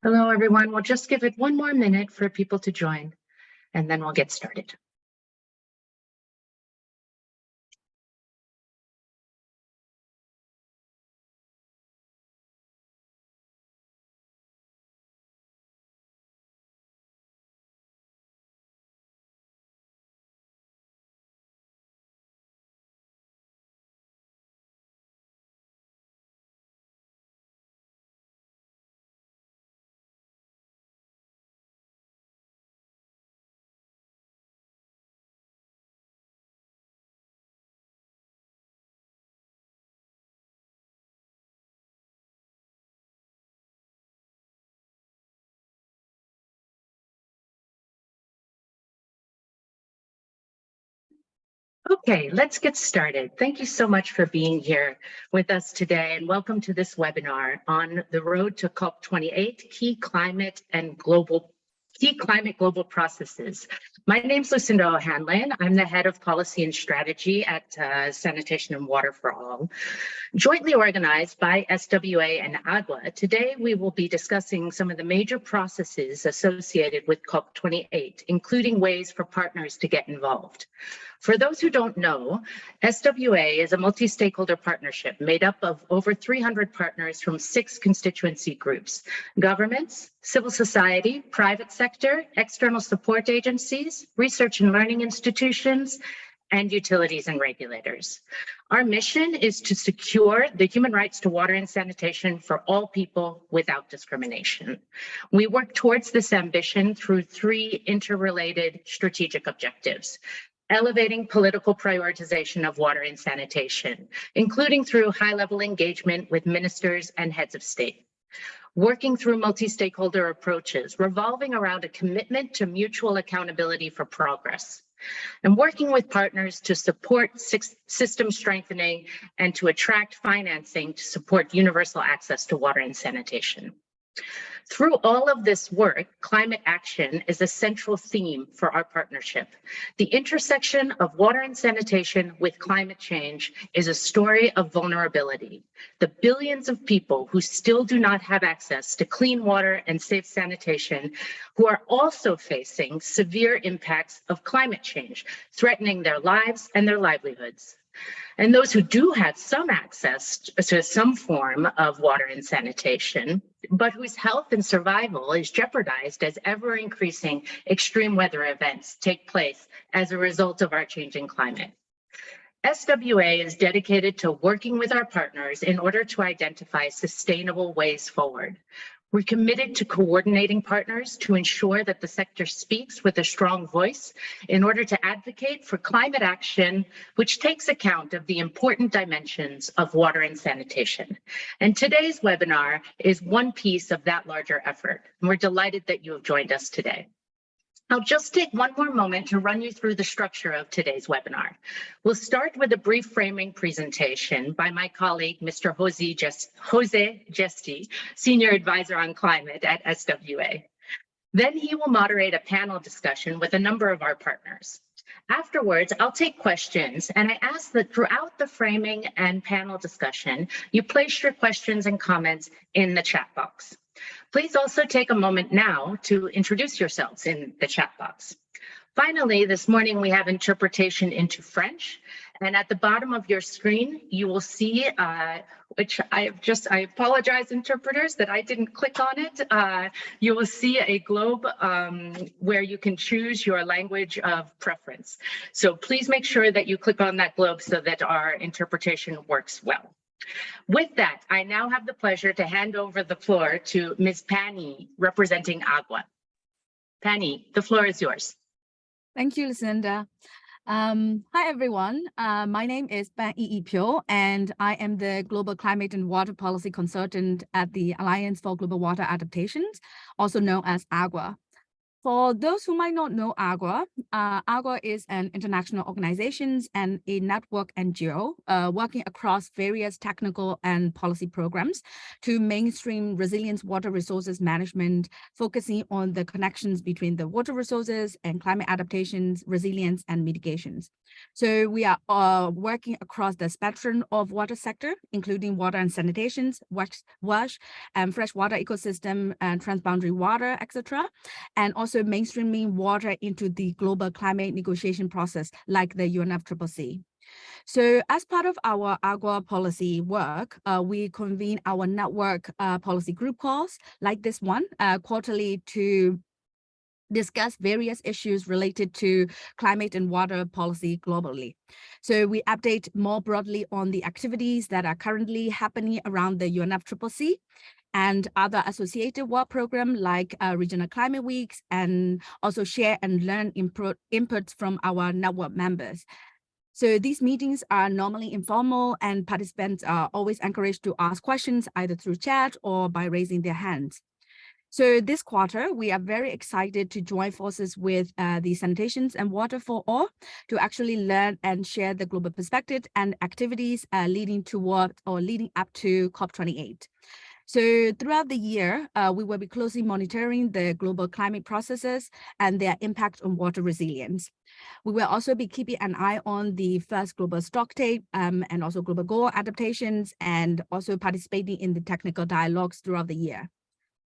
Hello, everyone. We'll just give it one more minute for people to join, and then we'll get started. Okay, let's get started. Thank you so much for being here with us today, and welcome to this webinar on the road to COP28, key climate global processes. My name's Lucinda O'Hanlon. I'm the head of policy and strategy at Sanitation and Water for All. Jointly organized by SWA and AGWA, today we will be discussing some of the major processes associated with COP28, including ways for partners to get involved. For those who don't know, SWA is a multi-stakeholder partnership made up of over 300 partners from 6 constituency groups: governments, civil society, private sector, external support agencies, research and learning institutions, and utilities and regulators. Our mission is to secure the human rights to water and sanitation for all people without discrimination. We work towards this ambition through 3 interrelated strategic objectives: elevating political prioritization of water and sanitation, including through high-level engagement with ministers and heads of state; working through multi-stakeholder approaches revolving around a commitment to mutual accountability for progress; and working with partners to support system strengthening and to attract financing to support universal access to water and sanitation. Through all of this work, climate action is a central theme for our partnership. The intersection of water and sanitation with climate change is a story of vulnerability. The billions of people who still do not have access to clean water and safe sanitation, who are also facing severe impacts of climate change, threatening their lives and their livelihoods. And those who do have some access to some form of water and sanitation, but whose health and survival is jeopardized as ever increasing extreme weather events take place as a result of our changing climate. SWA is dedicated to working with our partners in order to identify sustainable ways forward. We're committed to coordinating partners to ensure that the sector speaks with a strong voice in order to advocate for climate action, which takes account of the important dimensions of water and sanitation. And today's webinar is one piece of that larger effort. And we're delighted that you have joined us today. I'll just take one more moment to run you through the structure of today's webinar. We'll start with a brief framing presentation by my colleague, Mr. Jose Gesti, Senior Advisor on Climate at SWA. Then he will moderate a panel discussion with a number of our partners. Afterwards, I'll take questions, and I ask that throughout the framing and panel discussion, you place your questions and comments in the chat box. Please also take a moment now to introduce yourselves in the chat box. Finally, this morning we have interpretation into French, and at the bottom of your screen, you will see, which I apologize, interpreters, that I didn't click on it. You will see a globe where you can choose your language of preference. So please make sure that you click on that globe so that our interpretation works well. With that, I now have the pleasure to hand over the floor to Ms. Pani, representing AGWA. Pani, the floor is yours. Thank you, Lucinda. Hi, everyone. My name is Pan Pyo, and I am the Global Climate and Water Policy Consultant at the Alliance for Global Water Adaptations, also known as AGWA. For those who might not know AGWA, AGWA is an international organization and a network NGO working across various technical and policy programs to mainstream resilient water resources management, focusing on the connections between the water resources and climate adaptations, resilience, and mitigations. So we are working across the spectrum of water sector, including water and sanitation, wash, and freshwater ecosystem, and transboundary water, etc., and also mainstreaming water into the global climate negotiation process, like the UNFCCC. So as part of our AGWA policy work, we convene our network policy group calls like this one quarterly to discuss various issues related to climate and water policy globally. So we update more broadly on the activities that are currently happening around the UNFCCC and other associated work programs like regional climate weeks, and also share and learn inputs from our network members. So these meetings are normally informal, and participants are always encouraged to ask questions either through chat or by raising their hands. So this quarter, we are very excited to join forces with the Sanitation and Water for All to actually learn and share the global perspective and activities leading up to COP28. So throughout the year, we will be closely monitoring the global climate processes and their impact on water resilience. We will also be keeping an eye on the first global stocktake and also global goal adaptations, and also participating in the technical dialogues throughout the year.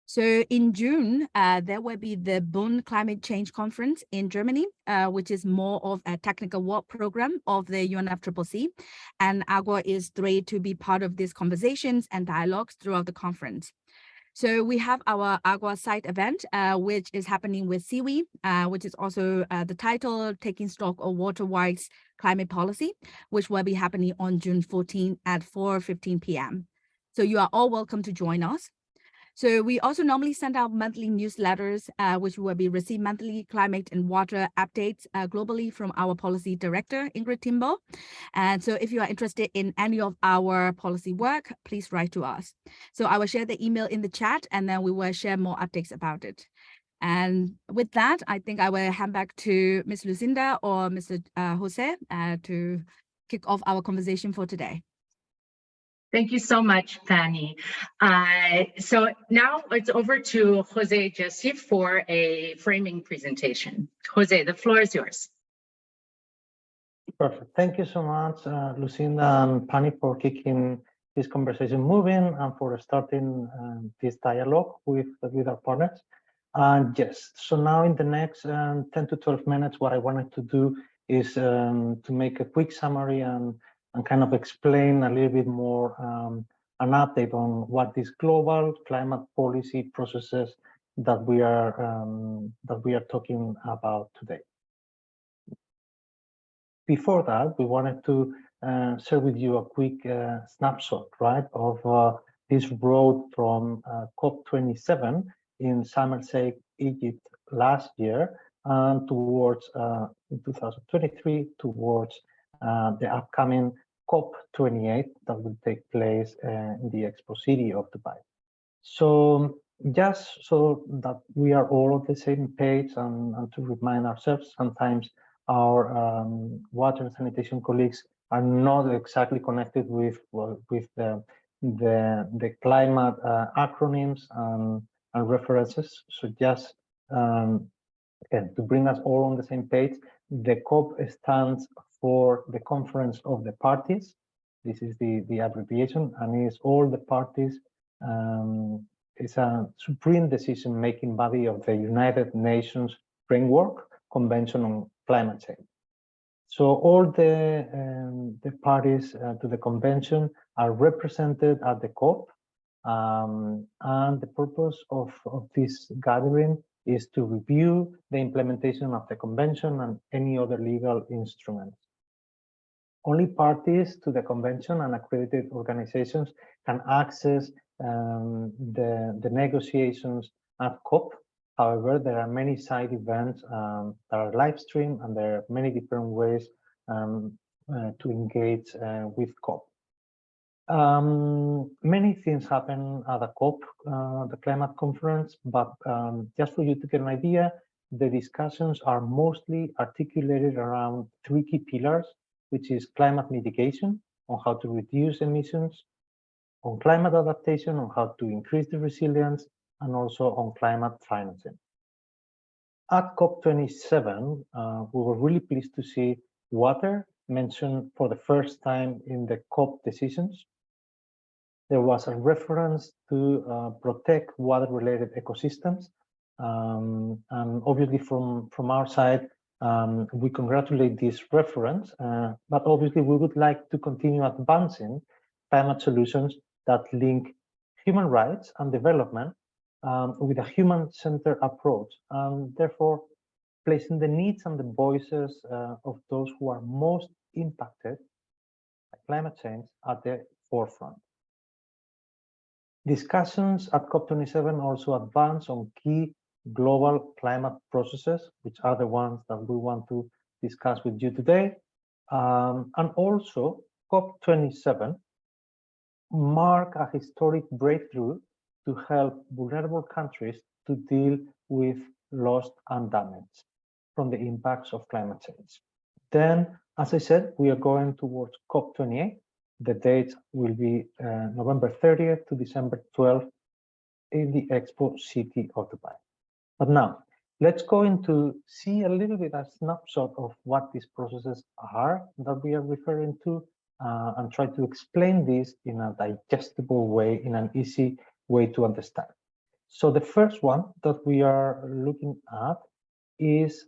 So in June, there will be the Bonn Climate Change Conference in Germany, which is more of a technical work program of the UNFCCC. And AGWA is thrilled to be part of these conversations and dialogues throughout the conference. So we have our AGWA site event, which is happening with SIWI, which is also the title, Taking Stock of Water-Wise Climate Policy, which will be happening on June 14 at 4:15 p.m. So you are all welcome to join us. So we also normally send out monthly newsletters, which will be receive monthly climate and water updates globally from our policy director, Ingrid Timbo. And so if you are interested in any of our policy work, please write to us. So I will share the email in the chat, and then we will share more updates about it. And with that, I think I will hand back to Ms. Lucinda or Mr. Jose to kick off our conversation for today. Thank you so much, Fanny. So now it's over to Jose Jesse for a framing presentation. Jose, the floor is yours. Perfect. Thank you so much, Lucinda and Fanny, for kicking this conversation moving and for starting this dialogue with our partners. And yes, so now in the next 10 to 12 minutes, what I wanted to do is to make a quick summary and kind of explain a little bit more an update on what these global climate policy processes that we are talking about today. Before that, we wanted to share with you a quick snapshot, right, of this road from COP27 in Sharm el-Sheikh, Egypt last year, and towards in 2023 towards the upcoming COP28 that will take place in the Expo City of Dubai. So just so that we are all on the same page, and to remind ourselves, sometimes our water and sanitation colleagues are not exactly connected with the climate acronyms and references. So just again, to bring us all on the same page, the COP stands for the Conference of the Parties. This is the abbreviation, and is all the parties. It's a supreme decision-making body of the United Nations Framework Convention on Climate Change. So all the parties to the convention are represented at the COP, and the purpose of this gathering is to review the implementation of the convention and any other legal instruments. Only parties to the convention and accredited organizations can access the negotiations at COP. However, there are many side events that are live streamed, and there are many different ways to engage with COP. Many things happen at the COP, the climate conference, but just for you to get an idea, the discussions are mostly articulated around three key pillars, which is climate mitigation, on how to reduce emissions, on climate adaptation, on how to increase the resilience, and also on climate financing. At COP27, we were really pleased to see water mentioned for the first time in the COP decisions. There was a reference to protect water-related ecosystems. And obviously from our side, we congratulate this reference, but obviously we would like to continue advancing climate solutions that link human rights and development with a human-centered approach, and therefore placing the needs and the voices of those who are most impacted by climate change at the forefront. Discussions at COP27 also advance on key global climate processes, which are the ones that we want to discuss with you today. And also COP27 mark a historic breakthrough to help vulnerable countries to deal with loss and damage from the impacts of climate change. Then, as I said, we are going towards COP28. The dates will be November 30th to December 12th in the Expo City of Dubai. But now, let's go into see a little bit a snapshot of what these processes are that we are referring to, and try to explain this in a digestible way, in an easy way to understand. So the first one that we are looking at is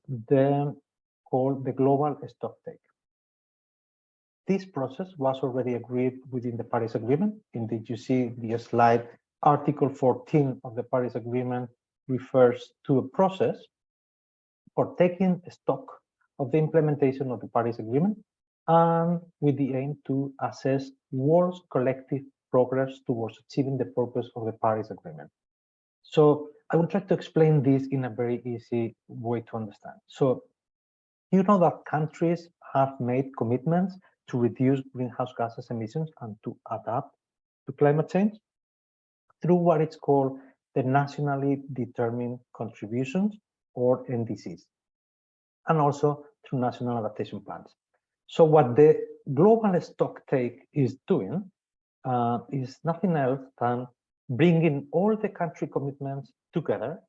called the global stocktake. This process was already agreed within the Paris Agreement. Indeed, you see the slide, Article 14 of the Paris Agreement refers to a process for taking stock of the implementation of the Paris Agreement, and with the aim to assess world's collective progress towards achieving the purpose of the Paris Agreement. So I will try to explain this in a very easy way to understand. So you know that countries have made commitments to reduce greenhouse gases emissions and to adapt to climate change through what is called the nationally determined contributions, or NDCs, and also through national adaptation plans. So what the global stocktake is doing is nothing else than bringing all the country commitments together,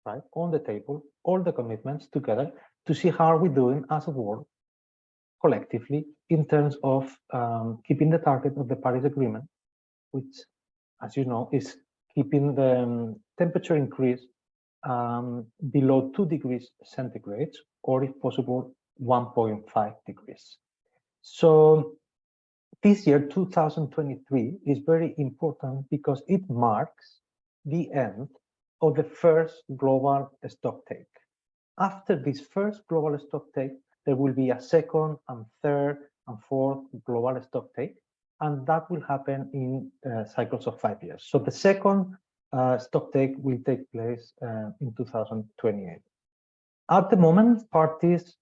right, on the table, all the commitments together to see how are we doing as a world collectively in terms of keeping the target of the Paris Agreement, which, as you know, is keeping the temperature increase below 2 degrees centigrade, or if possible, 1.5 degrees. So this year, 2023, is very important because it marks the end of the first global stocktake. After this first global stocktake, there will be a second and third and fourth global stocktake, and that will happen in cycles of 5 years. So the second stocktake will take place in 2028. At the moment, parties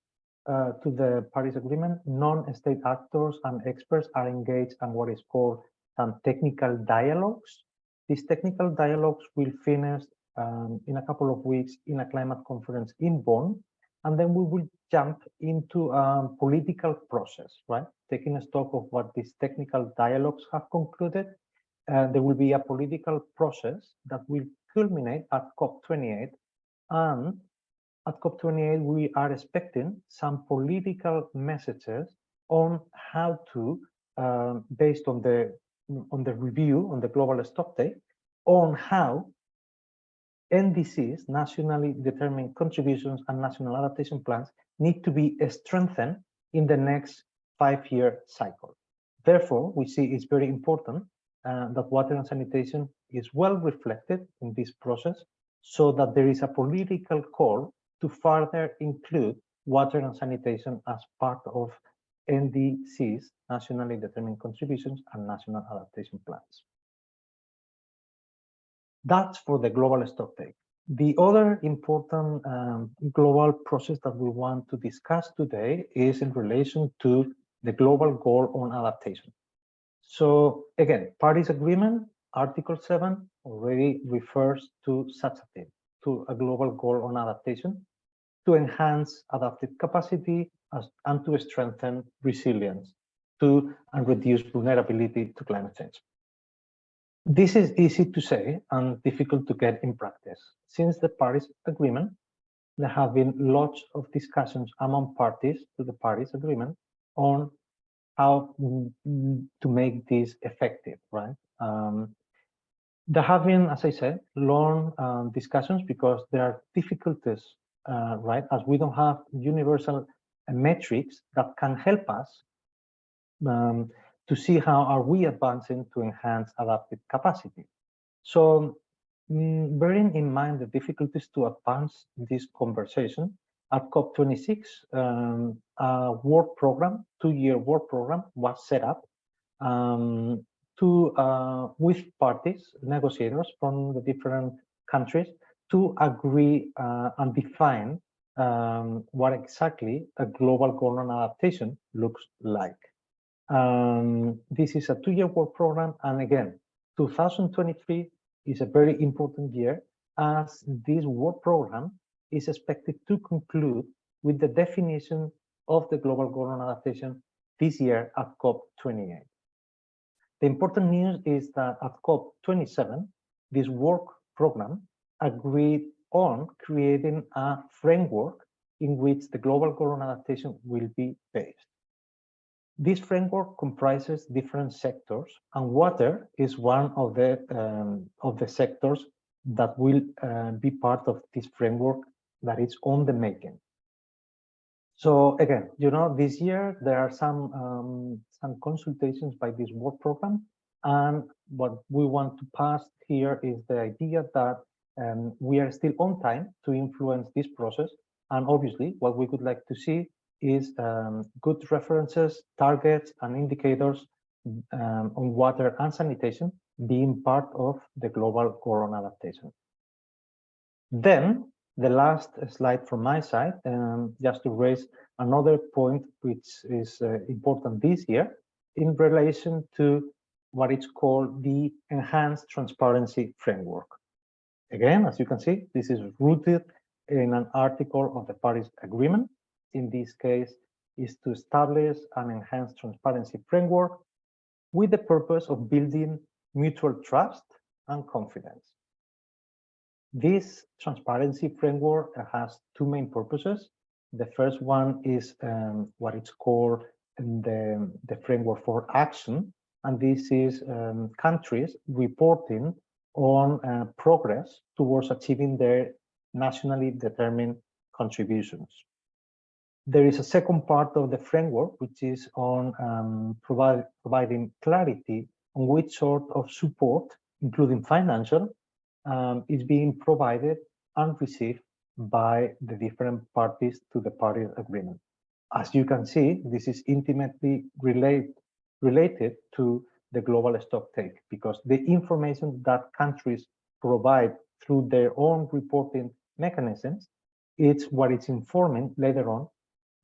to the Paris Agreement, non-state actors and experts are engaged in what is called some technical dialogues. These technical dialogues will finish in a couple of weeks in a climate conference in Bonn, and then we will jump into a political process, right? Taking a stock of what these technical dialogues have concluded, there will be a political process that will culminate at COP28, and at COP28 we are expecting some political messages on how to, based on the review on the global stocktake, on how NDCs, nationally determined contributions, and national adaptation plans need to be strengthened in the next 5-year cycle. Therefore, we see it's very important that water and sanitation is well reflected in this process, so that there is a political call to further include water and sanitation as part of NDCs, nationally determined contributions, and national adaptation plans. That's for the global stocktake. The other important global process that we want to discuss today is in relation to the global goal on adaptation. So again, Paris Agreement, Article 7 already refers to such a thing, to a global goal on adaptation. to enhance adaptive capacity and to strengthen resilience to and reduce vulnerability to climate change. This is easy to say and difficult to get in practice. Since the Paris Agreement, there have been lots of discussions among parties to the Paris Agreement on how to make this effective, right? There have been, as I said, long discussions because there are difficulties, right? As we don't have universal metrics that can help us to see how are we advancing to enhance adaptive capacity. So bearing in mind the difficulties to advance this conversation, at COP26, a work program, 2-year work program was set up with parties, negotiators from the different countries to agree and define what exactly a global governance adaptation looks like. This is a 2-year work program, and again, 2023 is a very important year as this work program is expected to conclude with the definition of the global governance adaptation this year at COP28. The important news is that at COP27, this work program agreed on creating a framework in which the global governance adaptation will be based. This framework comprises different sectors, and water is one of the sectors that will be part of this framework that is on the making. So again, you know, this year there are some consultations by this work program, and what we want to pass here is the idea that we are still on time to influence this process, and obviously what we would like to see is good references, targets, and indicators on water and sanitation being part of the global governance adaptation. Then the last slide from my side, just to raise another point which is important this year in relation to what is called the Enhanced Transparency Framework. Again, as you can see, this is rooted in an article of the Paris Agreement. In this case, is to establish an enhanced transparency framework with the purpose of building mutual trust and confidence. This transparency framework has two main purposes. The first one is what it's called the framework for action, and this is countries reporting on progress towards achieving their nationally determined contributions. There is a second part of the framework, which is on providing clarity on which sort of support, including financial, is being provided and received by the different parties to the Paris Agreement. As you can see, this is intimately related to the global stocktake, because the information that countries provide through their own reporting mechanisms, it's what is informing later on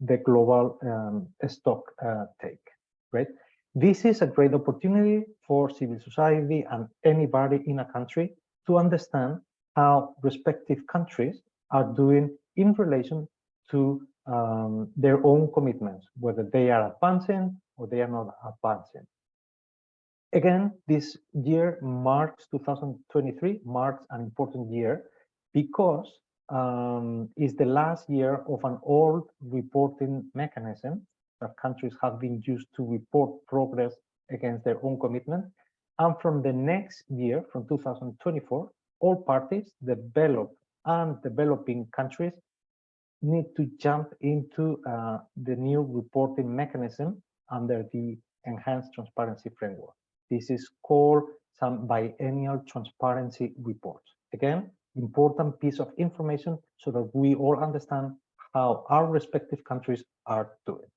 the global stock take, right? This is a great opportunity for civil society and anybody in a country to understand how respective countries are doing in relation to their own commitments, whether they are advancing or they are not advancing. Again, this year marks 2023, marks an important year because is the last year of an old reporting mechanism that countries have been used to report progress against their own commitment. And from the next year, from 2024, all parties, developed and developing countries, need to jump into the new reporting mechanism under the Enhanced Transparency Framework. This is called some biennial transparency reports. Again, important piece of information so that we all understand how our respective countries are doing.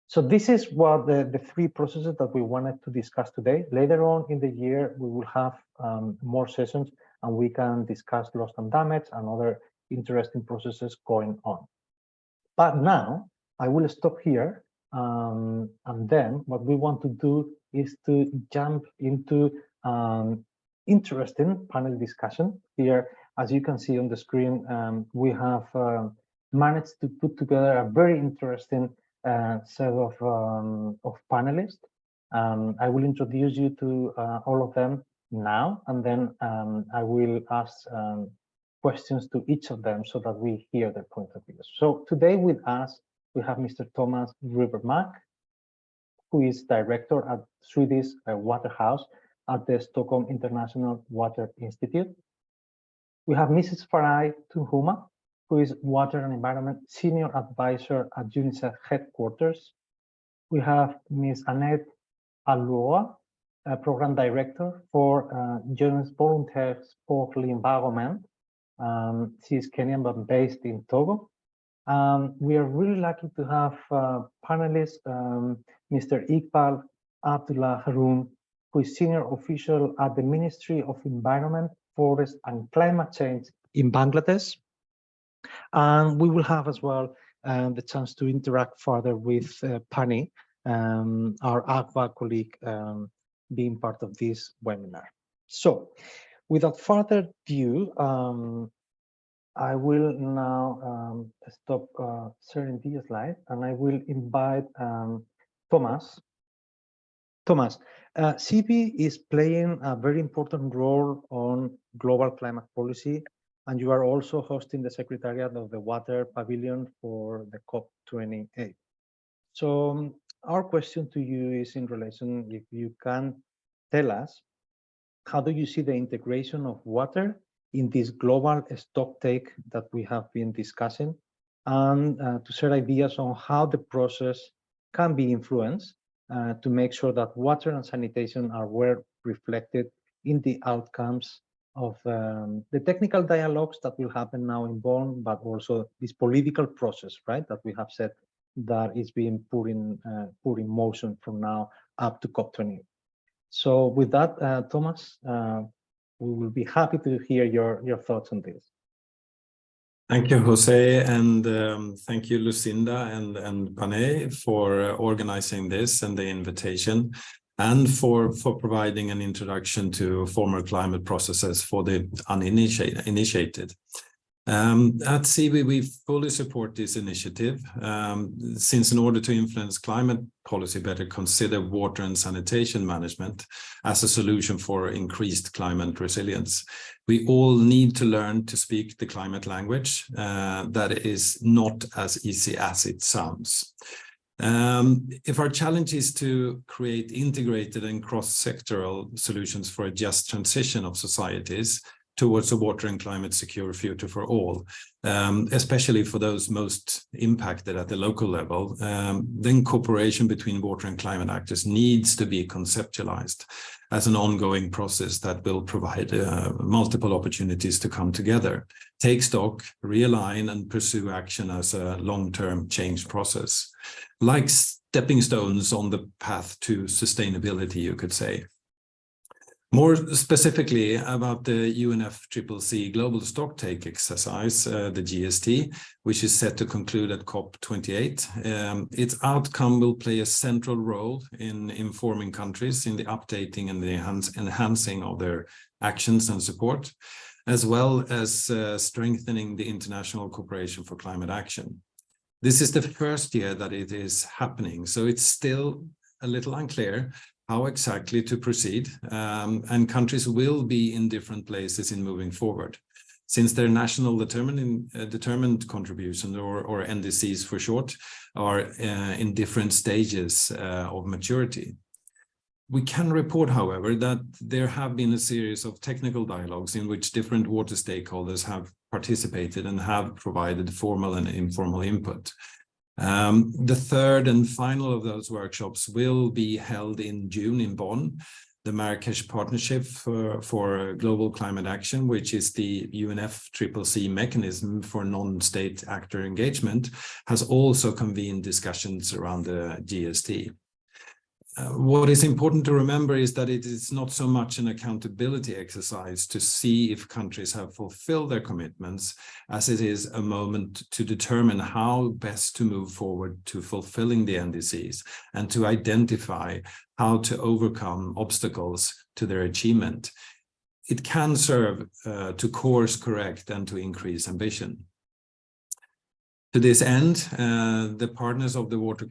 So this is what the three processes that we wanted to discuss today. Later on in the year, we will have more sessions and we can discuss loss and damage and other interesting processes going on. But now I will stop here. And then what we want to do is to jump into interesting panel discussion. Here, as you can see on the screen, we have managed to put together a very interesting set of panelists. I will introduce you to all of them now, and then I will ask questions to each of them so that we hear their point of view. So today with us, we have Mr. Thomas Rivermark, who is director at Swedish Waterhouse at the Stockholm International Water Institute. We have Mrs. Farai Tunhuma, who is Water and Environment Senior Advisor at UNICEF headquarters. We have Ms. Annette Alua, Program Director for Jeunes Volontaires pour l'Environnement. She is Kenyan but based in Togo. We are really lucky to have panelists, Mr. Iqbal Abdullah Haroon, who is Senior Official at the Ministry of Environment, Forest and Climate Change in Bangladesh. And we will have as well the chance to interact further with Pani, our AGWA colleague, being part of this webinar. So without further ado, I will now stop sharing the slide, and I will invite Thomas. Thomas, CB is playing a very important role on global climate policy, and you are also hosting the Secretariat of the Water Pavilion for the COP28. So our question to you is in relation, if you can tell us, how do you see the integration of water in this global stocktake that we have been discussing, and to share ideas on how the process can be influenced to make sure that water and sanitation are well reflected in the outcomes of the technical dialogues that will happen now in Bonn, but also this political process, right, that we have said that is being put in motion from now up to COP28. So with that, Thomas, we will be happy to hear your thoughts on this. Thank you, Jose, and thank you, Lucinda and Panay, for organizing this and the invitation, and for providing an introduction to former climate processes for the uninitiated. At CB, we fully support this initiative, since in order to influence climate policy better, consider water and sanitation management as a solution for increased climate resilience. We all need to learn to speak the climate language that is not as easy as it sounds. If our challenge is to create integrated and cross-sectoral solutions for a just transition of societies towards a water and climate secure future for all, especially for those most impacted at the local level, then cooperation between water and climate actors needs to be conceptualized as an ongoing process that will provide multiple opportunities to come together, take stock, realign, and pursue action as a long-term change process, like stepping stones on the path to sustainability, you could say. More specifically about the UNFCCC Global Stocktake exercise, the GST, which is set to conclude at COP28. Its outcome will play a central role in informing countries in the updating and the enhancing of their actions and support, as well as strengthening the international cooperation for climate action. This is the first year that it is happening, so it's still a little unclear how exactly to proceed, and countries will be in different places in moving forward, since their national determined contributions, or NDCs for short, are in different stages of maturity. We can report, however, that there have been a series of technical dialogues in which different water stakeholders have participated and have provided formal and informal input. The third and final of those workshops will be held in June in Bonn. The Marrakesh Partnership for Global Climate Action, which is the UNFCCC mechanism for non-state actor engagement, has also convened discussions around the GST. What is important to remember is that it is not so much an accountability exercise to see if countries have fulfilled their commitments, as it is a moment to determine how best to move forward to fulfilling the NDCs and to identify how to overcome obstacles to their achievement. It can serve to course correct and to increase ambition. To this end, the partners of the Water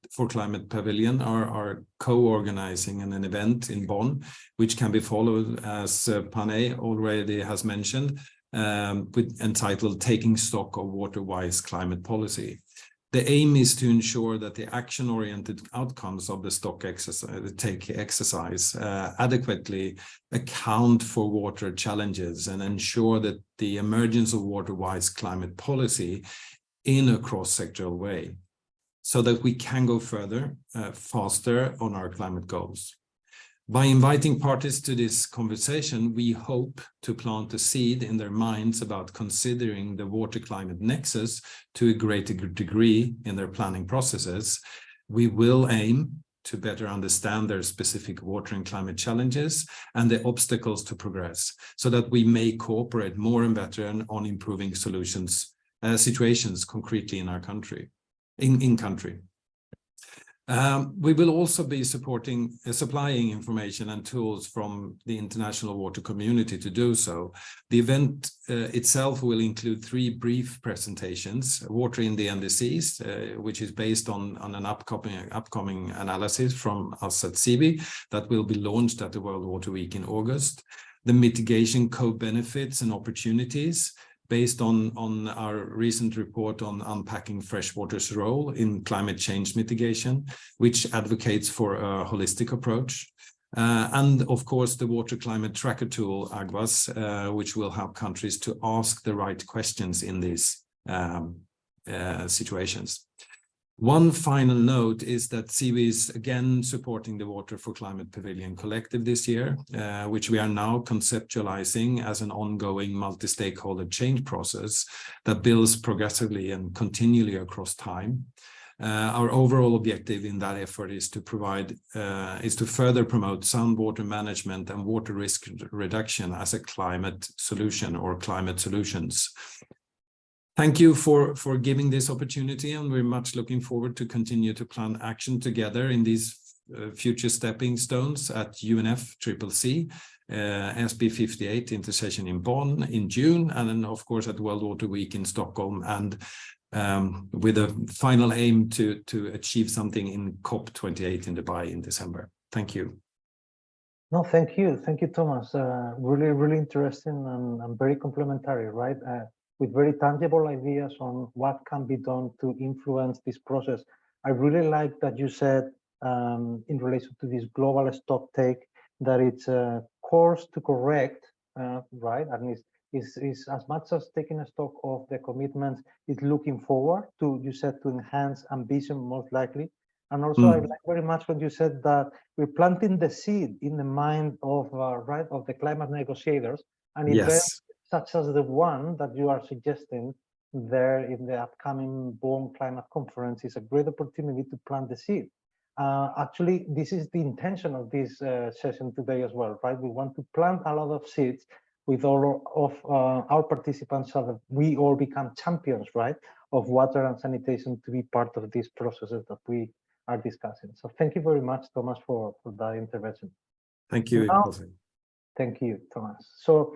for Climate Pavilion are co-organizing an event in Bonn, which can be followed, as Panay already has mentioned, entitled Taking Stock of Water-Wise Climate Policy. The aim is to ensure that the action-oriented outcomes of the stock exercise adequately account for water challenges and ensure that the emergence of water-wise climate policy in a cross-sectoral way, so that we can go further, faster on our climate goals. By inviting parties to this conversation, we hope to plant a seed in their minds about considering the water-climate nexus to a greater degree in their planning processes. We will aim to better understand their specific water and climate challenges and the obstacles to progress, so that we may cooperate more and better on improving situations concretely in our country, in country. We will also be supplying information and tools from the international water community to do so. The event itself will include 3 brief presentations: Water in the NDCs, which is based on an upcoming analysis from us at CB that will be launched at the World Water Week in August. The mitigation co-benefits and opportunities, based on our recent report on unpacking freshwater's role in climate change mitigation, which advocates for a holistic approach. And of course, the Water Climate Tracker tool, AGWAS, which will help countries to ask the right questions in these situations. One final note is that CB is again supporting the Water for Climate Pavilion Collective this year, which we are now conceptualizing as an ongoing multi-stakeholder change process that builds progressively and continually across time. Our overall objective in that effort is to further promote sound water management and water risk reduction as a climate solution or climate solutions. Thank you for giving this opportunity, and we're much looking forward to continue to plan action together in these future stepping stones at UNFCCC, SB58 intersession in Bonn in June, and then of course at World Water Week in Stockholm, and with a final aim to achieve something in COP28 in Dubai in December. Thank you. No, thank you, Thomas. Really, really interesting and very complementary, right? With very tangible ideas on what can be done to influence this process. I really like that you said in relation to this global stock take that it's a course to correct, right? And is as much as taking a stock of the commitments, is looking forward to, you said, to enhance ambition most likely. And also I like very much when you said that we're planting the seed in the mind of of the climate negotiators, and events such as the one that you are suggesting there in the upcoming Bonn Climate Conference is a great opportunity to plant the seed. Actually, this is the intention of this session today as well, right? We want to plant a lot of seeds with all of our participants so that we all become champions, right, of water and sanitation to be part of these processes that we are discussing. So thank you very much, Thomas, for that intervention. Thank you. Thank you, Thomas. So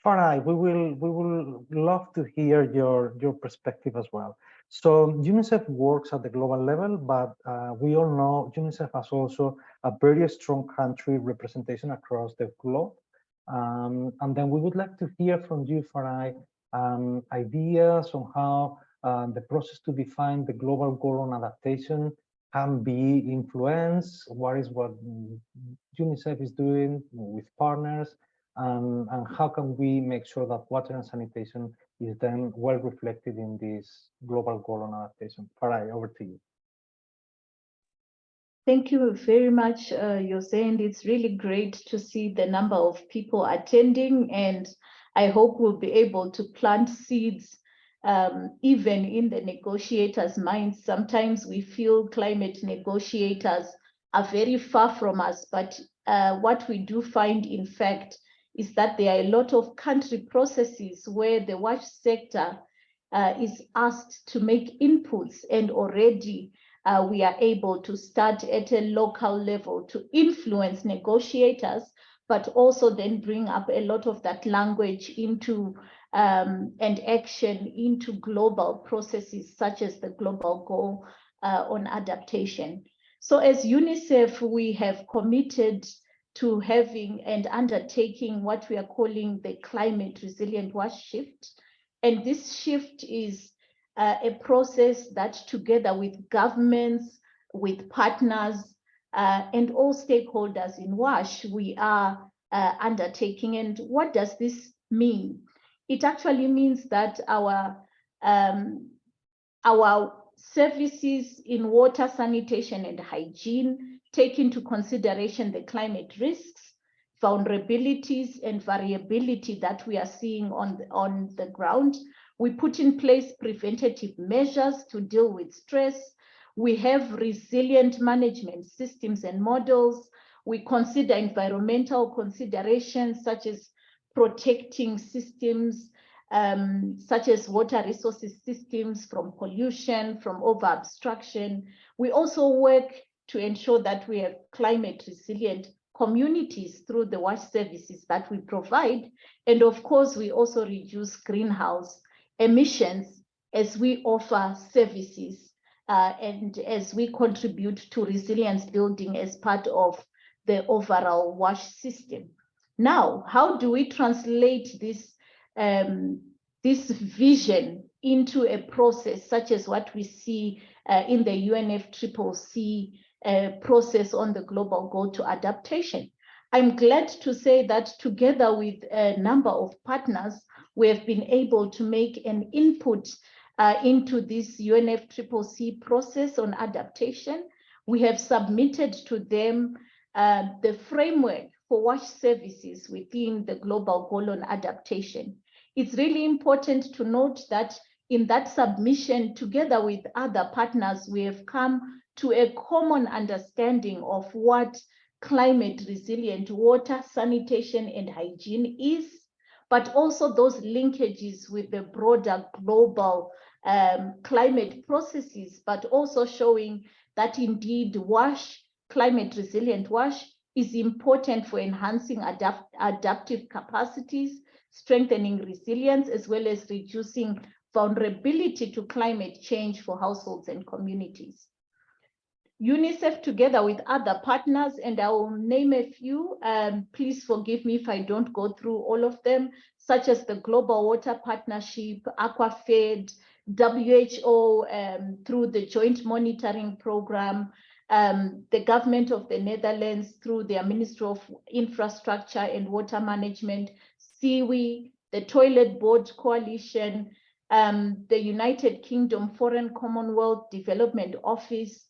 Farah, we will love to hear your perspective as well. So UNICEF works at the global level, but we all know UNICEF has also a very strong country representation across the globe. And then we would like to hear from you, Farah, ideas on how the process to define the global goal on adaptation can be influenced. What UNICEF is doing with partners, and how can we make sure that water and sanitation is then well reflected in this global goal on adaptation? Farah, over to you. Thank you very much, Jose, and it's really great to see the number of people attending, and I hope we'll be able to plant seeds even in the negotiators' minds. Sometimes we feel climate negotiators are very far from us, but what we do find, in fact, is that there are a lot of country processes where the water sector is asked to make inputs, and already we are able to start at a local level to influence negotiators but also then bring up a lot of that language into and action into global processes such as the global goal on adaptation. So as UNICEF, we have committed to having and undertaking what we are calling the climate resilient WASH shift. And this shift is a process that together with governments, with partners, and all stakeholders in WASH, we are undertaking. And what does this mean? It actually means that our services in water, sanitation, and hygiene take into consideration the climate risks, vulnerabilities, and variability that we are seeing on the ground. We put in place preventative measures to deal with stress. We have resilient management systems and models. We consider environmental considerations such as protecting systems, such as water resources systems from pollution, from over-abstraction. We also work to ensure that we have climate resilient communities through the WASH services that we provide. And of course, we also reduce greenhouse emissions as we offer services and as we contribute to resilience building as part of the overall WASH system. Now, how do we translate this vision into a process such as what we see in the UNFCCC process on the global goal to adaptation? I'm glad to say that together with a number of partners, we have been able to make an input into this UNFCCC process on adaptation. We have submitted to them the framework for WASH services within the global goal on adaptation. It's really important to note that in that submission, together with other partners, we have come to a common understanding of what climate resilient water, sanitation, and hygiene is, but also those linkages with the broader global climate processes, but also showing that indeed WASH, climate resilient WASH, is important for enhancing adaptive capacities, strengthening resilience, as well as reducing vulnerability to climate change for households and communities. UNICEF, together with other partners, and I will name a few, please forgive me if I don't go through all of them, such as the Global Water Partnership, Aquafed, WHO through the Joint Monitoring Program, the government of the Netherlands through their Ministry of Infrastructure and Water Management, SIWI, the Toilet Board Coalition, the United Kingdom Foreign Commonwealth Development Office,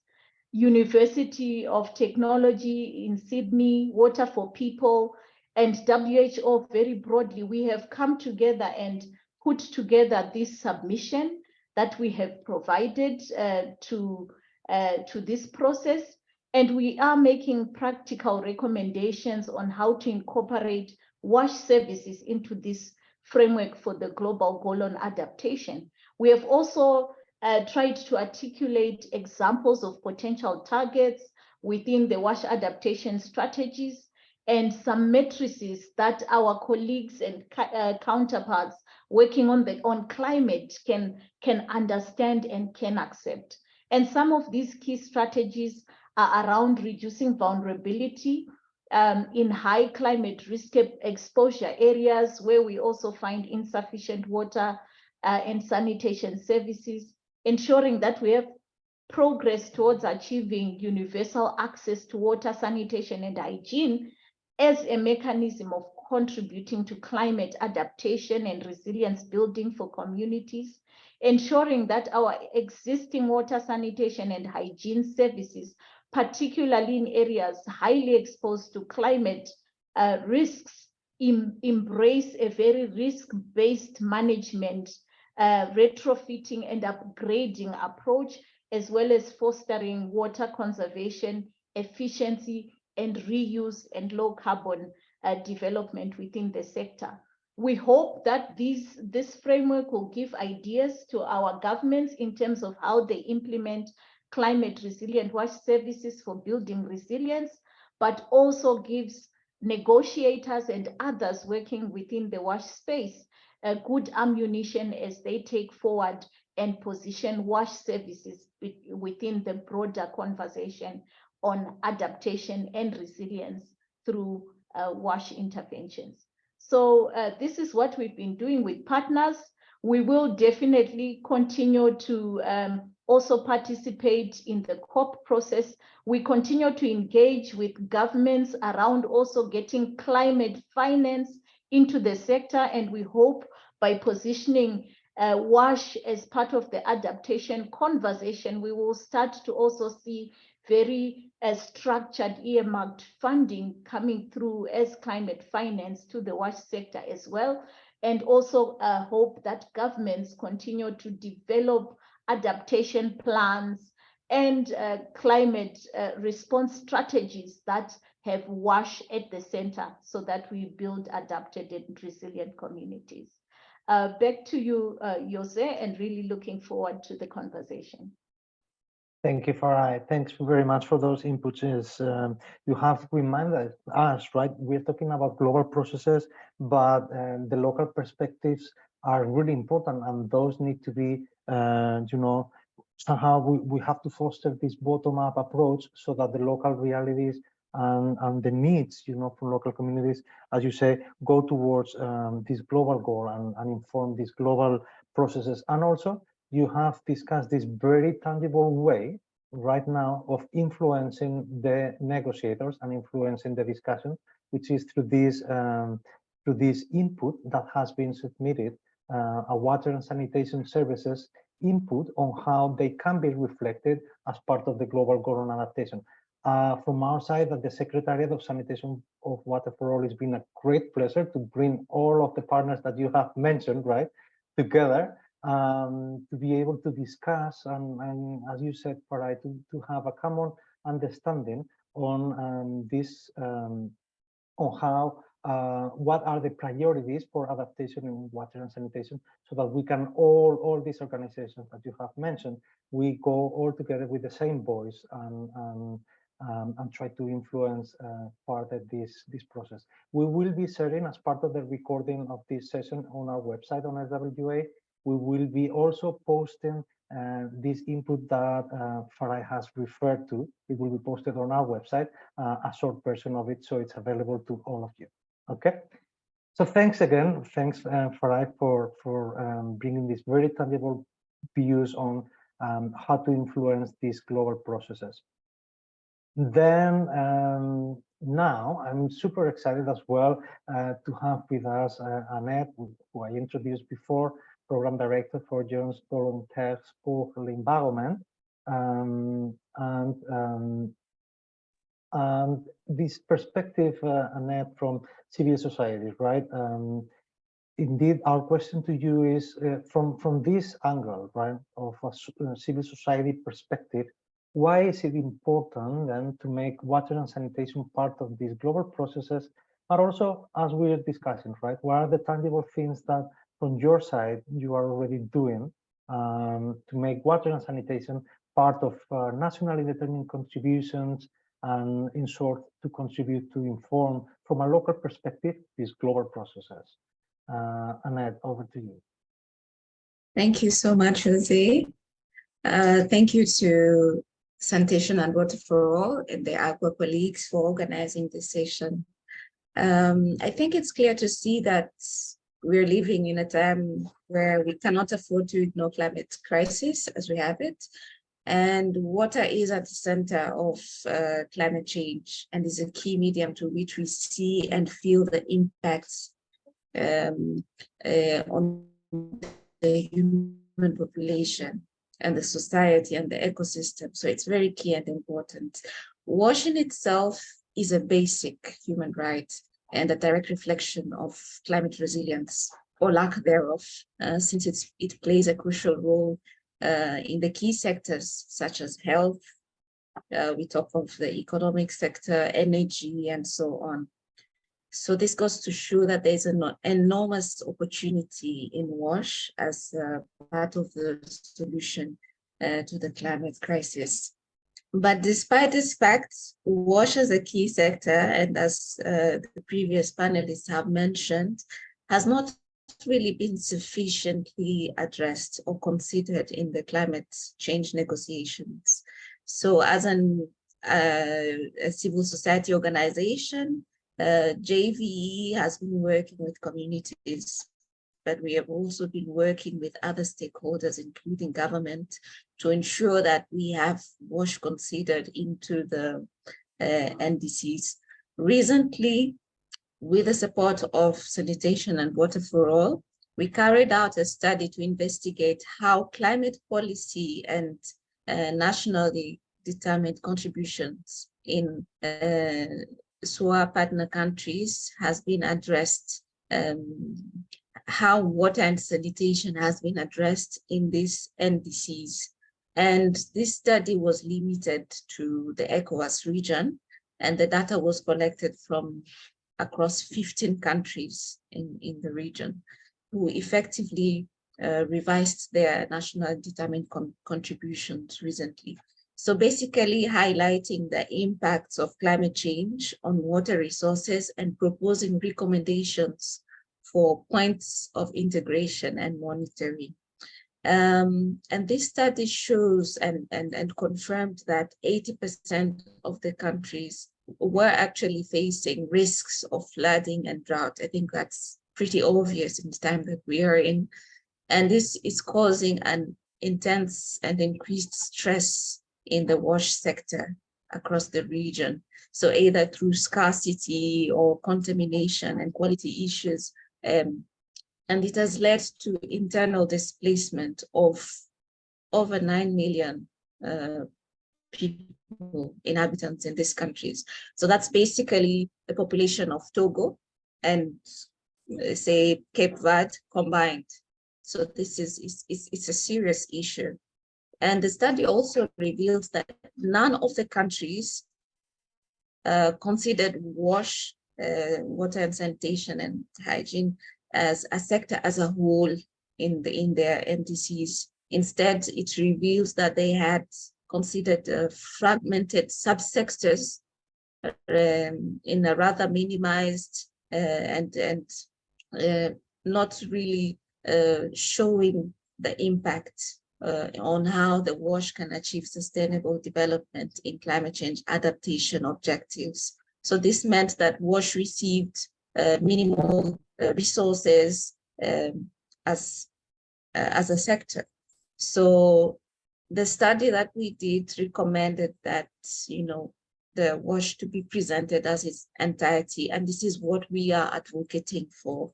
University of Technology in Sydney, Water for People, and WHO very broadly. We have come together and put together this submission that we have provided to this process, and we are making practical recommendations on how to incorporate WASH services into this framework for the global goal on adaptation. We have also tried to articulate examples of potential targets within the WASH adaptation strategies and some matrices that our colleagues and counterparts working on climate can understand and can accept. And some of these key strategies are around reducing vulnerability in high climate risk exposure areas where we also find insufficient water and sanitation services, ensuring that we have progress towards achieving universal access to water, sanitation, and hygiene as a mechanism of contributing to climate adaptation and resilience building for communities, ensuring that our existing water, sanitation, and hygiene services, particularly in areas highly exposed to climate risks, embrace a very risk-based management, retrofitting and upgrading approach, as well as fostering water conservation, efficiency, and reuse and low carbon development within the sector. We hope that this framework will give ideas to our governments in terms of how they implement climate resilient WASH services for building resilience, but also gives negotiators and others working within the WASH space good ammunition as they take forward and position WASH services within the broader conversation on adaptation and resilience through WASH interventions. So this is what we've been doing with partners. We will definitely continue to also participate in the COP process. We continue to engage with governments around also getting climate finance into the sector, and we hope by positioning WASH as part of the adaptation conversation, we will start to also see very structured earmarked funding coming through as climate finance to the WASH sector as well. And also hope that governments continue to develop adaptation plans and climate response strategies that have WASH at the center so that we build adapted and resilient communities. Back to you, Jose, and really looking forward to the conversation. Thank you, Farai. Thanks very much for those inputs. You have reminded us, right? We're talking about global processes, but the local perspectives are really important, and those need to be, you know, somehow we have to foster this bottom-up approach so that the local realities and the needs, you know, from local communities, as you say, go towards this global goal and inform these global processes. And also, you have discussed this very tangible way right now of influencing the negotiators and influencing the discussion, which is through this input that has been submitted, a water and sanitation services input on how they can be reflected as part of the global goal on adaptation. From our side, at the Secretariat of Sanitation of Water for All, it's been a great pleasure to bring all of the partners that you have mentioned, right, together to be able to discuss and as you said, Farai, to have a common understanding on this, on how, what are the priorities for adaptation in water and sanitation, so that we can all these organizations that you have mentioned, we go all together with the same voice and try to influence further this process. We will be sharing, as part of the recording of this session on our website on SWA, we will be also posting this input that Farai has referred to. It will be posted on our website, a short version of it, so it's available to all of you. Okay. So thanks again. Thanks, Farai, for bringing these very tangible views on how to influence these global processes. Then now I'm super excited as well to have with us Annette, who I introduced before, Program Director for Jones Volunteers pour l'Environnement, and this perspective, Annette, from civil society, right? Indeed, our question to you is from this angle, right, of a civil society perspective, why is it important then to make water and sanitation part of these global processes, but also, as we're discussing, right, what are the tangible things that from your side you are already doing to make water and sanitation part of nationally determined contributions, and in short, to contribute to inform from a local perspective these global processes. Annette, over to you. Thank you so much, Jose. Thank you to Sanitation and Water for All and the AGWA colleagues for organizing this session. I think it's clear to see that we're living in a time where we cannot afford to ignore climate crisis as we have it. And water is at the center of climate change and is a key medium to which we see and feel the impacts on the human population and the society and the ecosystem. So it's very key and important. Washing itself is a basic human right and a direct reflection of climate resilience or lack thereof, since it plays a crucial role in the key sectors such as health. We talk of the economic sector, energy, and so on. So this goes to show that there's an enormous opportunity in WASH as part of the solution to the climate crisis. But despite these facts, WASH as a key sector, and as the previous panelists have mentioned, has not really been sufficiently addressed or considered in the climate change negotiations. So as a civil society organization, JVE has been working with communities, but we have also been working with other stakeholders, including government, to ensure that we have WASH considered into the NDCs. Recently, with the support of Sanitation and Water for All, we carried out a study to investigate how climate policy and nationally determined contributions in SWA partner countries has been addressed, how water and sanitation has been addressed in these NDCs. And this study was limited to the ECOWAS region, and the data was collected from across 15 countries in the region, who effectively revised their national determined contributions recently. So basically highlighting the impacts of climate change on water resources and proposing recommendations for points of integration and monitoring. And this study shows and confirmed that 80% of the countries were actually facing risks of flooding and drought. I think that's pretty obvious in the time that we are in. And this is causing an intense and increased stress in the WASH sector across the region. So either through scarcity or contamination and quality issues. And it has led to internal displacement of over 9 million people, inhabitants in these countries. So that's basically the population of Togo and say Cape Verde combined. So this it's a serious issue. And the study also reveals that none of the countries considered WASH, water and sanitation and hygiene, as a sector as a whole in their NDCs. Instead, it reveals that they had considered fragmented subsectors in a rather minimized and not really showing the impact on how the WASH can achieve sustainable development in climate change adaptation objectives. So this meant that WASH received minimal resources as a sector. So the study that we did recommended that, the WASH to be presented as its entirety, and this is what we are advocating for.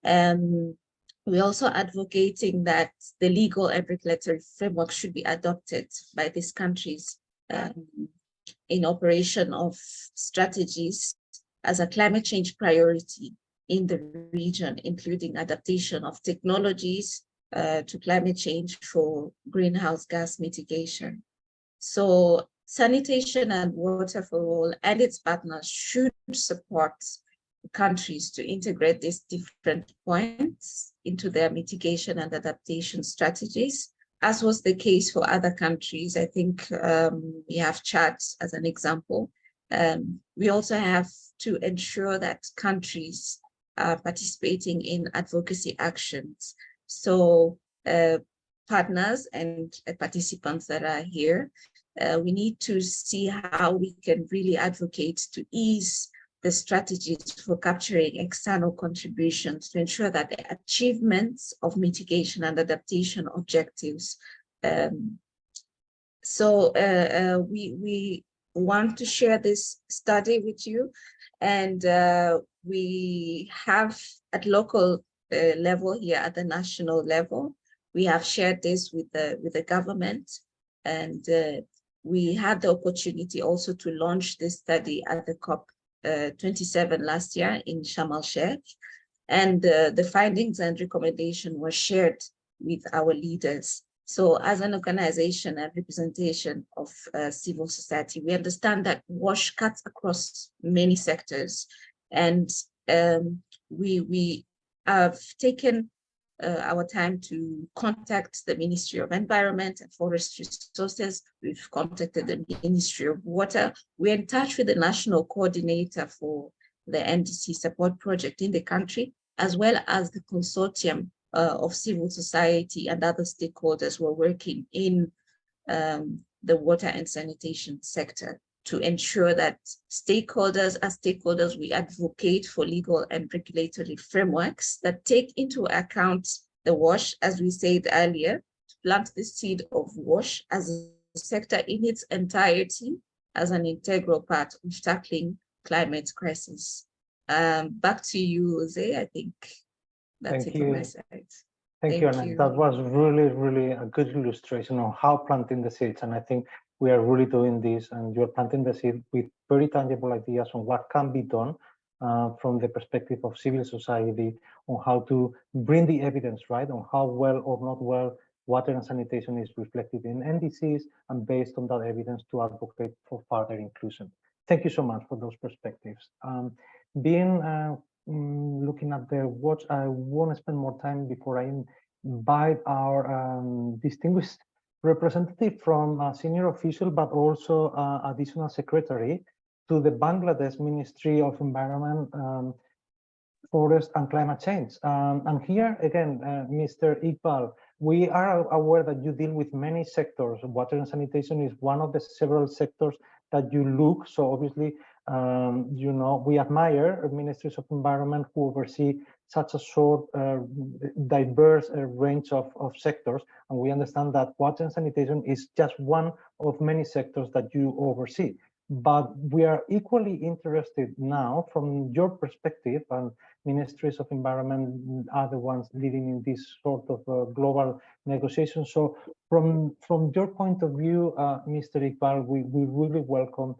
We're also advocating that the legal and regulatory framework should be adopted by these countries in operation of strategies as a climate change priority in the region, including adaptation of technologies to climate change for greenhouse gas mitigation. So Sanitation and Water for All and its partners should support countries to integrate these different points into their mitigation and adaptation strategies, as was the case for other countries. I think we have Chad as an example. We also have to ensure that countries are participating in advocacy actions. So partners and participants that are here, we need to see how we can really advocate to ease the strategies for capturing external contributions to ensure that the achievements of mitigation and adaptation objectives. We want to share this study with you, and we have at local level here at the national level, we have shared this with the government, and we had the opportunity also to launch this study at the COP28 last year in Sharm el-Sheikh, and the findings and recommendation were shared with our leaders. So as an organization and representation of civil society, we understand that WASH cuts across many sectors, and we have taken our time to contact the Ministry of Environment and Forest Resources. We've contacted the Ministry of Water. We're in touch with the national coordinator for the NDC support project in the country, as well as the consortium of civil society and other stakeholders who are working in the water and sanitation sector to ensure that stakeholders, as stakeholders, we advocate for legal and regulatory frameworks that take into account the WASH, as we said earlier, to plant the seed of WASH as a sector in its entirety as an integral part of tackling climate crisis. Back to you, Jose. I think that's it from my side. Thank you, Annette. That was really a good illustration of how planting the seeds. And I think we are really doing this, and you're planting the seed with very tangible ideas on what can be done from the perspective of civil society, on how to bring the evidence, right, on how well or not well water and sanitation is reflected in NDCs, and based on that evidence to advocate for further inclusion. Thank you so much for those perspectives. Looking at the watch, I want to spend more time before I invite our distinguished representative from a senior official, but also additional secretary to the Bangladesh Ministry of Environment, Forest and Climate Change. And here again, Mr. Iqbal, we are aware that you deal with many sectors. Water and sanitation is one of the several sectors that you look. So obviously, you know, we admire ministries of environment who oversee such a short, diverse range of sectors. And we understand that water and sanitation is just one of many sectors that you oversee. But we are equally interested now from your perspective, and ministries of environment are the ones leading in this sort of global negotiation. So from your point of view, Mr. Iqbal, we really welcome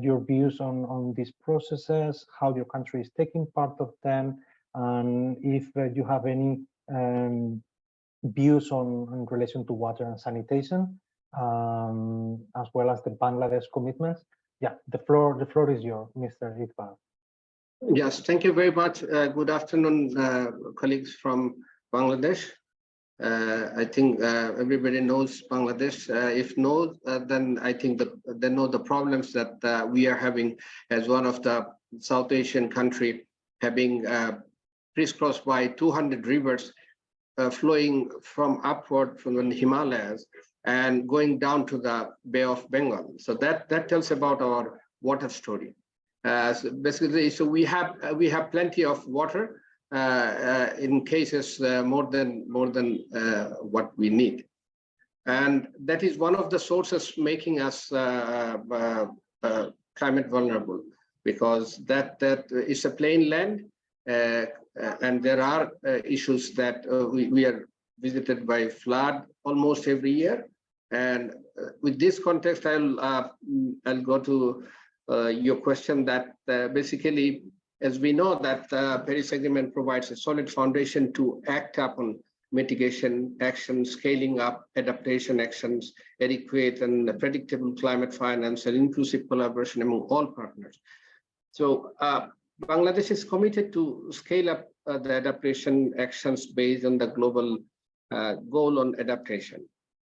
your views on these processes, how your country is taking part of them, and if you have any views in relation to water and sanitation, as well as the Bangladesh commitments. Yeah, the floor is yours, Mr. Iqbal. Yes, thank you very much. Good afternoon, colleagues from Bangladesh. I think everybody knows Bangladesh. If no, then I think they know the problems that we are having as one of the South Asian country, having crisscrossed by 200 rivers flowing from upward from the Himalayas and going down to the Bay of Bengal. So that tells about our water story. So basically, so we have plenty of water in cases more than what we need, and that is one of the sources making us climate vulnerable, because that is a plain land, and there are issues that we are visited by flood almost every year. And with this context, I'll go to your question that basically, as we know that the Paris Agreement provides a solid foundation to act upon mitigation actions, scaling up adaptation actions, adequate and predictable climate finance, and inclusive collaboration among all partners. So Bangladesh is committed to scale up the adaptation actions based on the global goal on adaptation.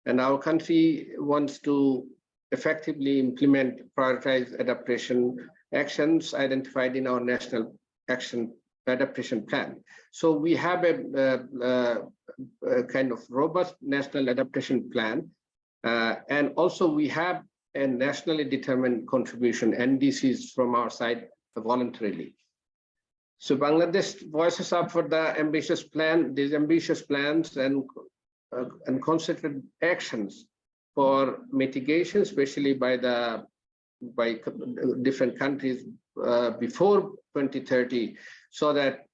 And our country wants to effectively implement prioritized adaptation actions identified in our national adaptation plan. So we have a kind of robust national adaptation plan, and also we have a nationally determined contribution, NDCs from our side voluntarily. So Bangladesh voices up for the ambitious plan, these ambitious plans and concerted actions for mitigation, especially by different countries before 2030, so that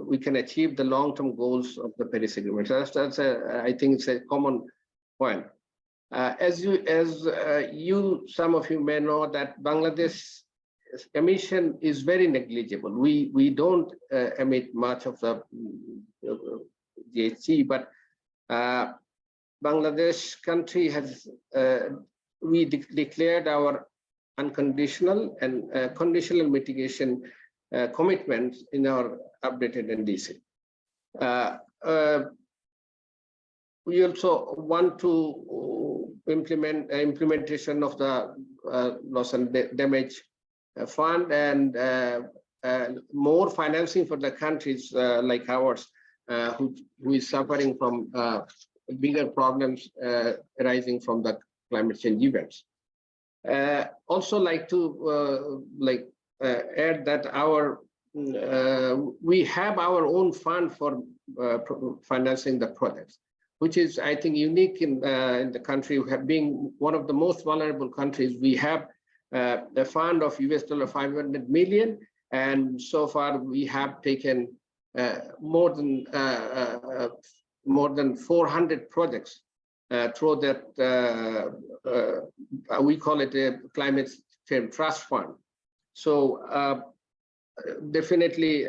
we can achieve the long-term goals of the Paris Agreement. So that's I think it's a common point. As some of you may know, that Bangladesh emission is very negligible. We don't emit much of the GHG, but Bangladesh country has we declared our unconditional and conditional mitigation commitments in our updated NDC. we also want to implementation of the loss and damage fund and more financing for the countries like ours who is suffering from bigger problems arising from the climate change events. Also like to add that we have our own fund for financing the projects, which is, I think, unique in the country. We have been one of the most vulnerable countries. We have a fund of $500 million, and so far we have taken more than 400 projects through that. We call it a climate change trust fund. So definitely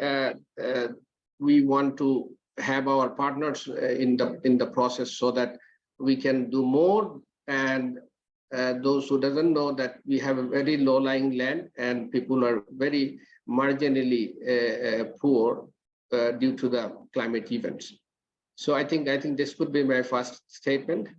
we want to have our partners in the process so that we can do more. And those who doesn't know that we have a very low-lying land and people are very marginally poor due to the climate events. So I think this could be my first statement.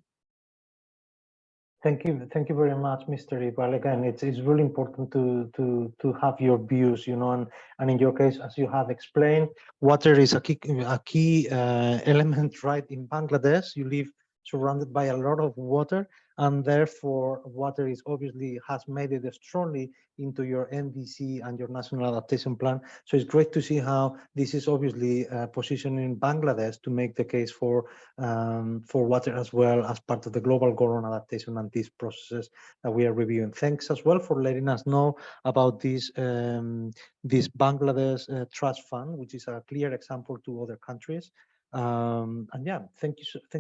Thank you very much, Mr. Iqbal. Again, it's really important to have your views, you know, and in your case, as you have explained, water is a key element, right? In Bangladesh, you live surrounded by a lot of water, and therefore water is obviously has made it strongly into your NDC and your national adaptation plan. So it's great to see how this is obviously positioned in Bangladesh to make the case for water as well as part of the global goal on adaptation and these processes that we are reviewing. Thanks as well for letting us know about this this Bangladesh Trust Fund, which is a clear example to other countries. And yeah, thank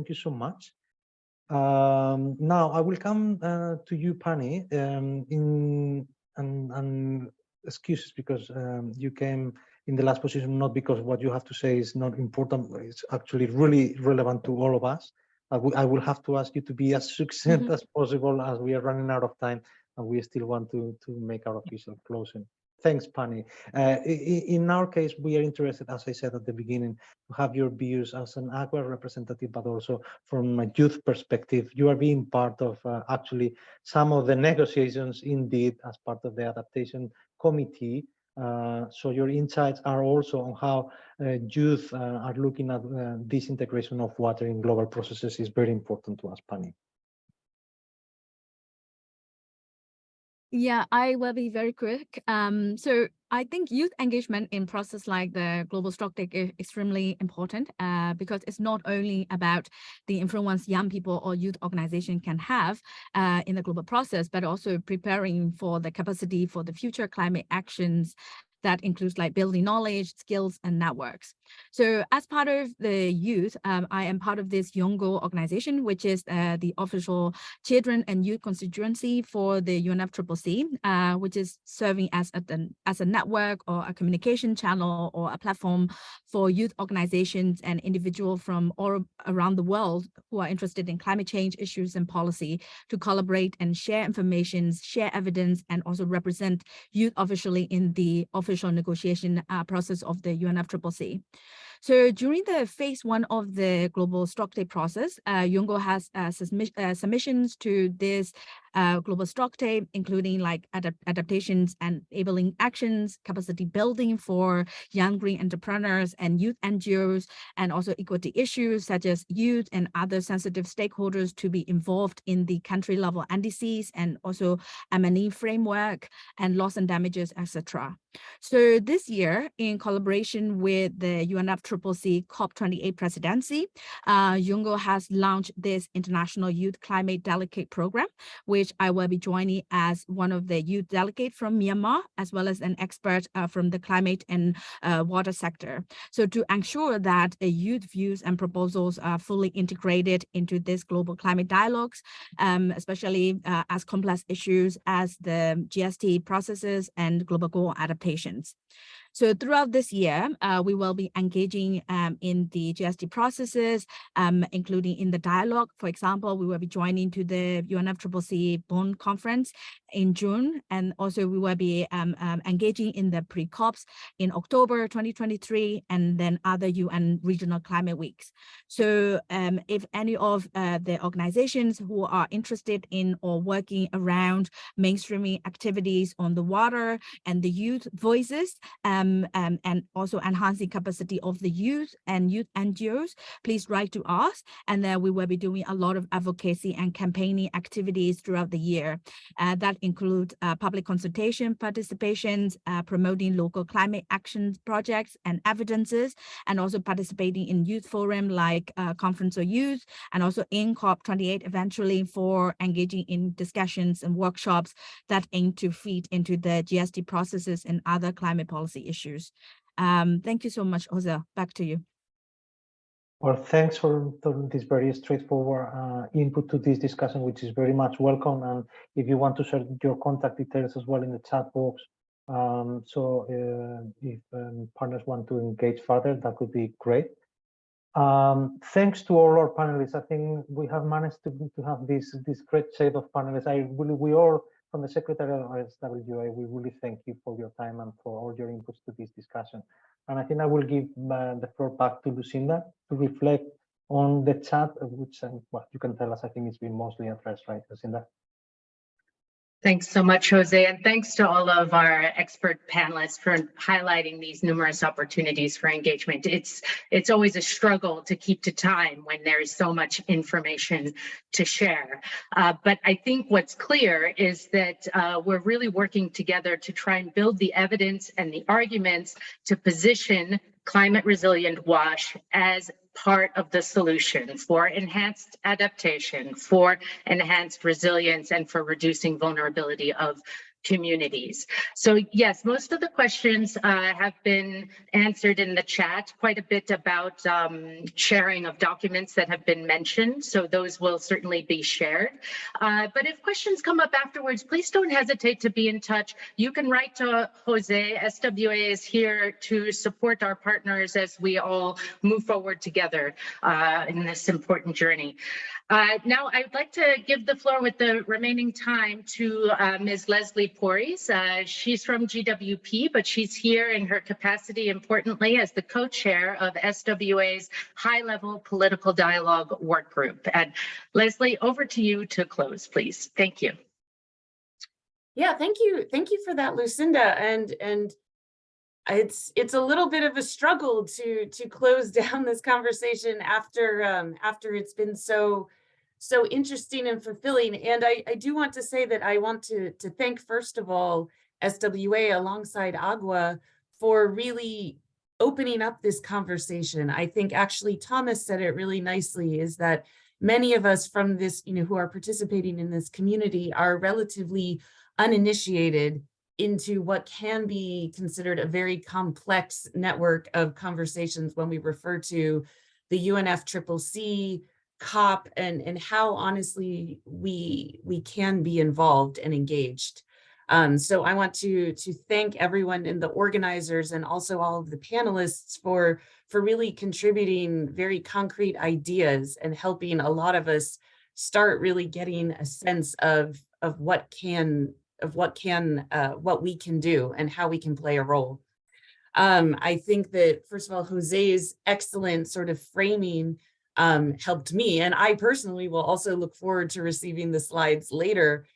you so much. Now I will come to you, Pani, and excuses because you came in the last position, not because what you have to say is not important, it's actually really relevant to all of us. I will have to ask you to be as succinct as possible as we are running out of time and we still want to make our official closing. Thanks, Pani. In our case, we are interested, as I said at the beginning, to have your views as an AGWA representative, but also from a youth perspective. You are being part of actually some of the negotiations, indeed, as part of the adaptation committee. So your insights are also on how youth are looking at this integration of water in global processes is very important to us, Pani. Yeah, I will be very quick. So I think youth engagement in process like the global stocktake is extremely important because it's not only about the influence young people or youth organization can have in the global process, but also preparing for the capacity for the future climate actions that includes like building knowledge, skills, and networks. So as part of the youth, I am part of this Yongo organization, which is the official children and youth constituency for the UNFCCC, which is serving as a network or a communication channel or a platform for youth organizations and individuals from all around the world who are interested in climate change issues and policy to collaborate and share information, share evidence, and also represent youth officially in the official negotiation process of the UNFCCC. So during the phase 1 of the global stocktake process, Yongo has submissions to this global stocktake, including like adaptations and enabling actions, capacity building for young green entrepreneurs and youth NGOs, and also equity issues such as youth and other sensitive stakeholders to be involved in the country level NDCs and also M&E framework and loss and damages, etc. So this year, in collaboration with the UNFCCC COP28 presidency, Yongo has launched this International Youth Climate Delegate Program, which I will be joining as one of the youth delegates from Myanmar, as well as an expert from the climate and water sector. So to ensure that youth views and proposals are fully integrated into this global climate dialogues, especially as complex issues as the GST processes and global goal adaptations. So throughout this year, we will be engaging in the GST processes, including in the dialogue. For example, we will be joining to the UNFCCC Bonn conference in June, and also we will be engaging in the pre-COPs in October 2023, and then other UN regional climate weeks. So if any of the organizations who are interested in or working around mainstreaming activities on the water and the youth voices, and also enhancing capacity of the youth and youth NGOs, please write to us. And then we will be doing a lot of advocacy and campaigning activities throughout the year. That include public consultation participations, promoting local climate action projects and evidences, and also participating in youth forum like Conference of Youth, and also in COP28 eventually for engaging in discussions and workshops that aim to feed into the GST processes and other climate policy issues. Thank you so much, Jose. Back to you. Well, thanks for this very straightforward input to this discussion, which is very much welcome. And if you want to share your contact details as well in the chat box, if partners want to engage further, that would be great. Thanks to all our panelists. I think we have managed to have this great set of panelists. We all, from the Secretariat of SWA, we really thank you for your time and for all your inputs to this discussion. And I think I will give the floor back to Lucinda to reflect on the chat, which well, you can tell us, I think it's been mostly addressed, right, Lucinda? Thanks so much, Jose, and thanks to all of our expert panelists for highlighting these numerous opportunities for engagement. It's always a struggle to keep to time when there is so much information to share. But I think what's clear is that we're really working together to try and build the evidence and the arguments to position climate resilient WASH as part of the solution for enhanced adaptation, for enhanced resilience, and for reducing vulnerability of communities. So yes, most of the questions have been answered in the chat, quite a bit about sharing of documents that have been mentioned. So those will certainly be shared. But if questions come up afterwards, please don't hesitate to be in touch. You can write to Jose. SWA is here to support our partners as we all move forward together in this important journey. Now, I would like to give the floor with the remaining time to Ms. Leslie Porres. She's from GWP, but she's here in her capacity, importantly, as the co-chair of SWA's high-level political dialogue work group. And Leslie, over to you to close, please. Thank you. Yeah, thank you. Thank you for that, Lucinda. And it's a little bit of a struggle to close down this conversation after it's been so interesting and fulfilling. And I do want to say that I want to thank, first of all, SWA alongside Agua for really opening up this conversation. I think actually Thomas said it really nicely, is that many of us from this, who are participating in this community are relatively uninitiated into what can be considered a very complex network of conversations when we refer to the UNFCCC, COP, and how honestly we can be involved and engaged. So I want to thank everyone and the organizers and also all of the panelists for really contributing very concrete ideas and helping a lot of us start really getting a sense of what we can do and how we can play a role. I think that, first of all, Jose's excellent sort of framing helped me, and I personally will also look forward to receiving the slides later,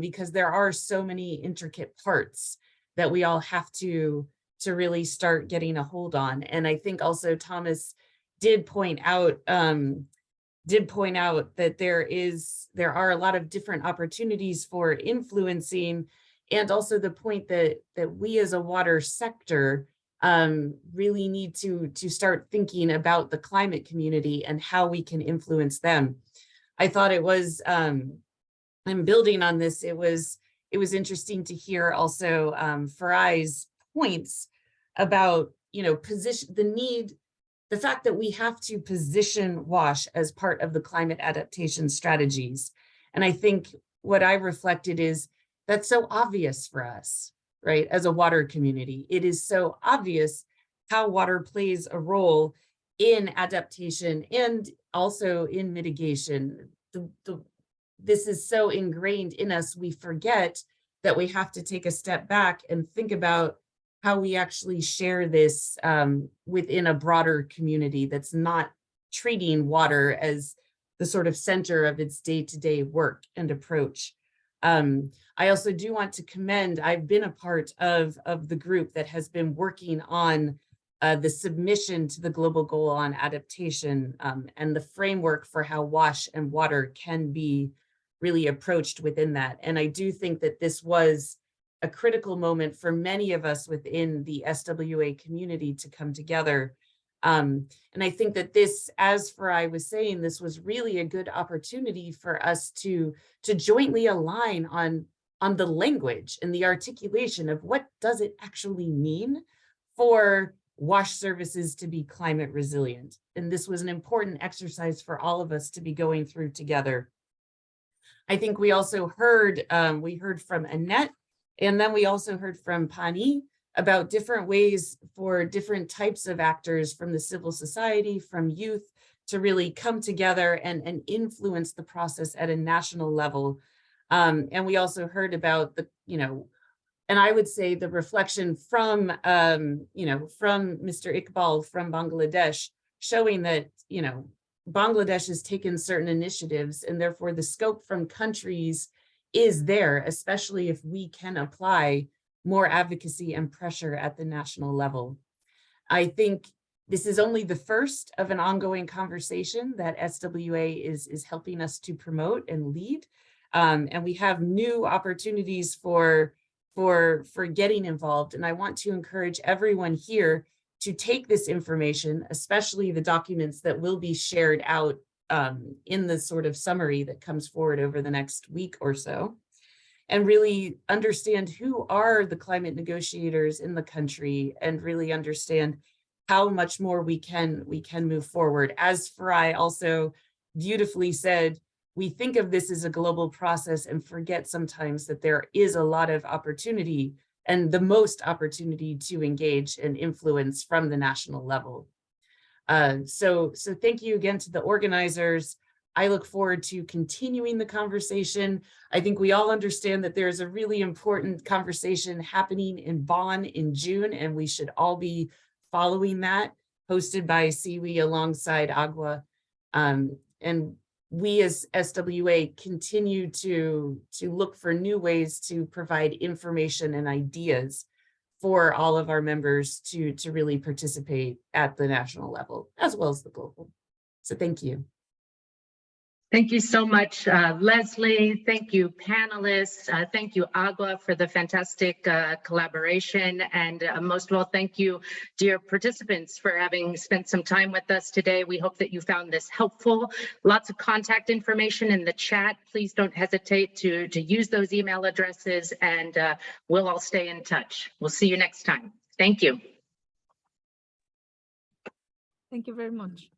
because there are so many intricate parts that we all have to really start getting a hold on. And I think also Thomas did point out that there are a lot of different opportunities for influencing, and also the point that we as a water sector really need to start thinking about the climate community and how we can influence them. I thought it was, and building on this, it was interesting to hear also Farai's points about, the fact that we have to position WASH as part of the climate adaptation strategies. And I think what I reflected is that's so obvious for us. right? As a water community, it is so obvious how water plays a role in adaptation and also in mitigation. This is so ingrained in us, we forget that we have to take a step back and think about how we actually share this within a broader community that's not treating water as the sort of center of its day-to-day work and approach. I also do want to commend, I've been a part of the group that has been working on the submission to the Global Goal on Adaptation and the framework for how WASH and water can be really approached within that. And I do think that this was a critical moment for many of us within the SWA community to come together. And I think that this, as I was saying, this was really a good opportunity for us to jointly align on the language and the articulation of what does it actually mean for WASH services to be climate resilient. And this was an important exercise for all of us to be going through together. I think we also heard, we heard from Annette, and then we also heard from Pani about different ways for different types of actors from the civil society, from youth, to really come together and influence the process at a national level. And we also heard about the, and I would say the reflection from, from Mr. Iqbal from Bangladesh, showing that, Bangladesh has taken certain initiatives and therefore the scope from countries is there, especially if we can apply more advocacy and pressure at the national level. I think this is only the first of an ongoing conversation that SWA is helping us to promote and lead. And we have new opportunities for getting involved. And I want to encourage everyone here to take this information, especially the documents that will be shared out in the sort of summary that comes forward over the next week or so, and really understand who are the climate negotiators in the country and really understand how much more we can move forward. As Farai also beautifully said, we think of this as a global process and forget sometimes that there is a lot of opportunity and the most opportunity to engage and influence from the national level. So thank you again to the organizers. I look forward to continuing the conversation. I think we all understand that there's a really important conversation happening in Bonn in June, and we should all be following that, hosted by SIWI alongside Agua. And we as SWA continue to look for new ways to provide information and ideas for all of our members to really participate at the national level as well as the global. So thank you. Thank you so much, Leslie. Thank you, panelists. Thank you, Agua, for the fantastic collaboration. And most of all, thank you, dear participants, for having spent some time with us today. We hope that you found this helpful. Lots of contact information in the chat. Please don't hesitate to use those email addresses, and we'll all stay in touch. We'll see you next time. Thank you. Thank you very much.